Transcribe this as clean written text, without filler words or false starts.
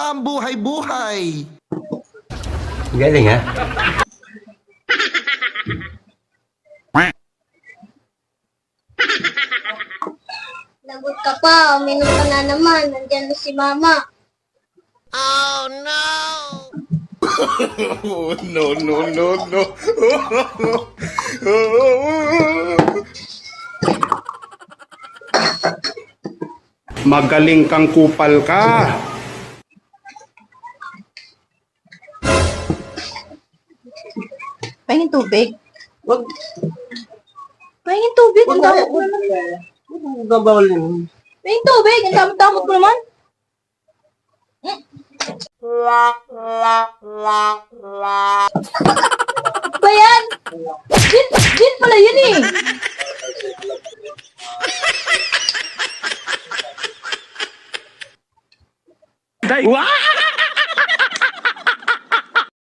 pa ang buhay-buhay. Galing ha? Lagot ka pa, uminom ka na naman. Nandiyan na si mama. No, no, no, no. Magaling kang kupal ka. Pahingin tubig. Wag. Pahingin tubig. Ang damot mo naman. Gabawal yun. Pahingin tubig. Ang damot mo naman. Ba yan? Gin pala yun eh. Wow!